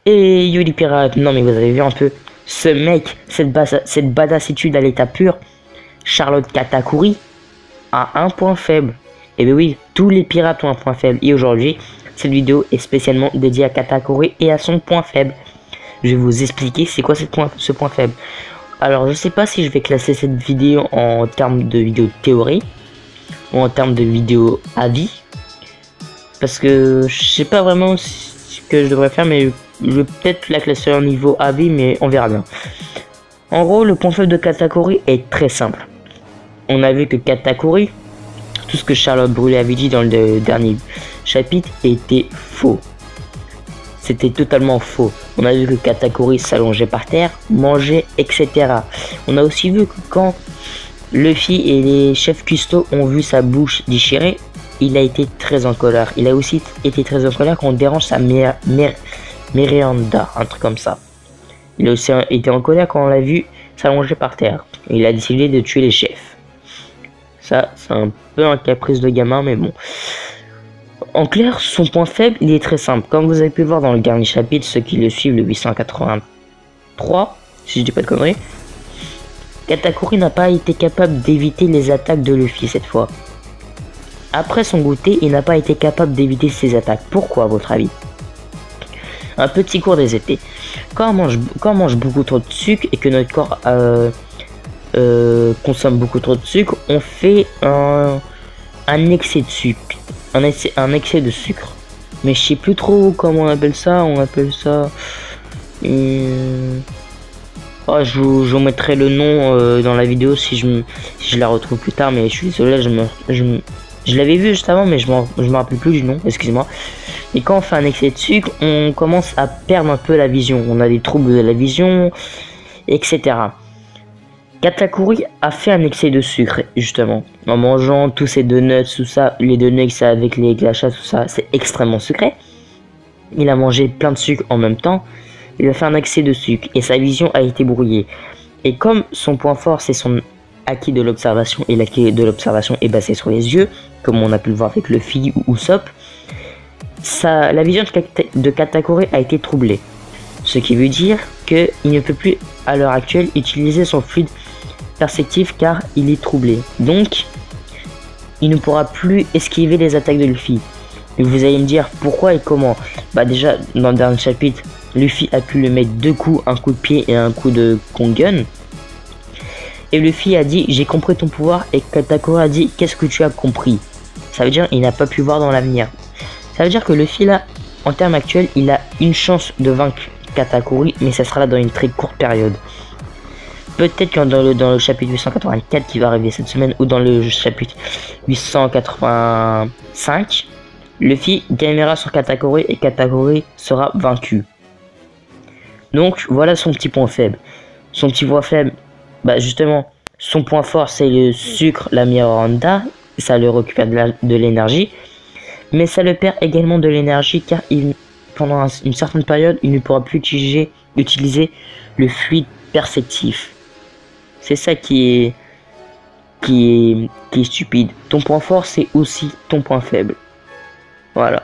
Et yo les pirates, non mais vous avez vu un peu ce mec, cette badassitude à l'état pur, Charlotte Katakuri, a un point faible. Et bien oui, tous les pirates ont un point faible. Et aujourd'hui, cette vidéo est spécialement dédiée à Katakuri et à son point faible. Je vais vous expliquer c'est quoi ce point faible. Alors je sais pas si je vais classer cette vidéo en termes de vidéo théorie ou en termes de vidéo avis. Parce que je sais pas vraiment ce que je devrais faire, mais je vais peut-être la classer en niveau avis, mais on verra bien. En gros, le point faible de Katakuri est très simple. On a vu que Katakuri, tout ce que Charlotte Brûlé avait dit dans le dernier chapitre était faux. C'était totalement faux. On a vu que Katakuri s'allongeait par terre, mangeait, etc. On a aussi vu que quand Luffy et les chefs custodes ont vu sa bouche déchirée, il a été très en colère. Il a aussi été très en colère quand on dérange sa Miranda, un truc comme ça. Il a aussi été en colère quand on l'a vu s'allonger par terre. Il a décidé de tuer les chefs. Ça, c'est un peu un caprice de gamin, mais bon. En clair, son point faible, il est très simple. Comme vous avez pu le voir dans le dernier chapitre, ceux qui le suivent, le 883, si je dis pas de conneries, Katakuri n'a pas été capable d'éviter les attaques de Luffy cette fois. Après son goûter, il n'a pas été capable d'éviter ses attaques. Pourquoi, à votre avis? Un petit cours des étés. Quand on mange beaucoup trop de sucre et que notre corps consomme beaucoup trop de sucre, on fait un excès de sucre. Un excès de sucre. Mais je sais plus trop comment on appelle ça. On appelle ça... Oh, je vous mettrai le nom dans la vidéo si je la retrouve plus tard. Mais je suis désolé, je l'avais vu juste avant, mais je me rappelle plus du nom, excusez-moi. Et quand on fait un excès de sucre, on commence à perdre un peu la vision. On a des troubles de la vision, etc. Katakuri a fait un excès de sucre, justement. En mangeant tous ces donuts, tout ça, les donuts avec les glachas, tout ça, c'est extrêmement sucré. Il a mangé plein de sucre en même temps. Il a fait un excès de sucre et sa vision a été brouillée. Et comme son point fort, c'est son acquis de l'observation, et l'acquis de l'observation est basé sur les yeux, comme on a pu le voir avec Luffy ou Usopp, la vision de Katakuri a été troublée. Ce qui veut dire qu'il ne peut plus, à l'heure actuelle, utiliser son fluide perceptif car il est troublé. Donc, il ne pourra plus esquiver les attaques de Luffy. Et vous allez me dire pourquoi et comment. Bah déjà, dans le dernier chapitre, Luffy a pu lui mettre deux coups, un coup de pied et un coup de Kongun. Et Luffy a dit j'ai compris ton pouvoir, et Katakuri a dit qu'est-ce que tu as compris. Ça veut dire il n'a pas pu voir dans l'avenir. Ça veut dire que Luffy là, en termes actuels, il a une chance de vaincre Katakuri, mais ça sera là dans une très courte période. Peut-être que dans le chapitre 884 qui va arriver cette semaine, ou dans le chapitre 885, Luffy gagnera sur Katakuri et Katakuri sera vaincu. Donc voilà son petit point faible. Son petit point faible, bah justement, son point fort c'est le sucre, la Miranda, ça le récupère de l'énergie, mais ça le perd également de l'énergie car pendant une certaine période, il ne pourra plus utiliser le fluide perceptif. C'est ça qui est stupide. Ton point fort c'est aussi ton point faible. Voilà.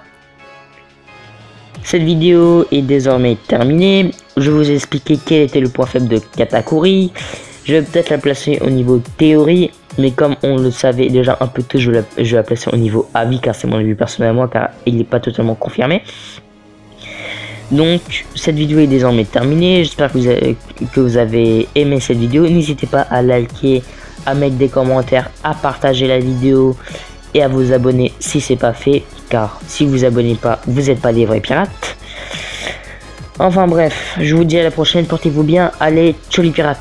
Cette vidéo est désormais terminée. Je vous ai expliqué quel était le point faible de Katakuri. Je vais peut-être la placer au niveau théorie, mais comme on le savait déjà un peu tôt, je vais la placer au niveau avis car c'est mon avis personnel à moi, car il n'est pas totalement confirmé. Donc cette vidéo est désormais terminée. J'espère que vous avez aimé cette vidéo. N'hésitez pas à liker, à mettre des commentaires, à partager la vidéo et à vous abonner si c'est pas fait, car si vous abonnez pas, vous n'êtes pas des vrais pirates. Enfin bref, je vous dis à la prochaine, portez-vous bien, allez, ciao les pirates.